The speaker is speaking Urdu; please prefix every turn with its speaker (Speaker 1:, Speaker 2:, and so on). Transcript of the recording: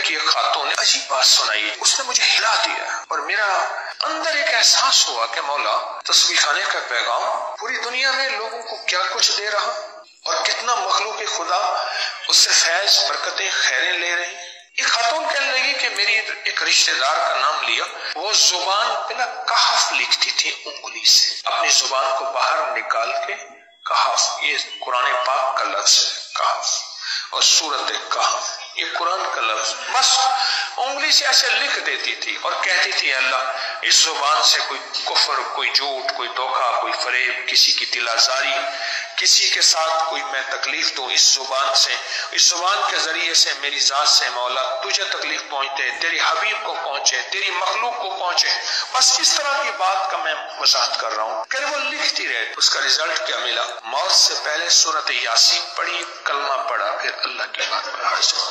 Speaker 1: کہ ایک خاتون نے عجیب بات سنائی، اس نے مجھے ہلا دیا اور میرا اندر ایک احساس ہوا کہ مولا تسبیح خانے کا پیغام پوری دنیا میں لوگوں کو کیا کچھ دے رہا اور کتنا مخلوق خدا اس سے فیض برکتیں خیریں لے رہی۔ ایک خاتون کہنے لگی کہ میری ایک رشتہ دار کا نام لیا، وہ زبان پہ نا کہف لکھتی تھی انگلی سے، اپنی زبان کو باہر نکال کے کہف، یہ قرآن پاک کا لفظ ہے کہف، اور سورت کہف یہ قرآن کا لفظ، بس انگلی سے ایسے لکھ دیتی تھی اور کہتی تھی اللہ اس زبان سے کوئی کفر، کوئی جھوٹ، کوئی دھوکہ، کوئی فریب، کسی کی دل آزاری، کسی کے ساتھ کوئی میں تکلیف دوں، اس زبان سے، اس زبان کے ذریعے سے میری ذات سے مولا تجھے تکلیف پہنچے، تیری حبیب کو پہنچے، تیری مخلوق کو پہنچے، بس اس طرح کی بات کا میں وضاحت کر رہا ہوں کہ وہ لکھتی رہے۔ اس کا رزلٹ کیا ملا؟ موت سے پہلے سورت یاسین پڑھی، کلمہ پڑھا، پھر اللہ کی بات پر حاضر۔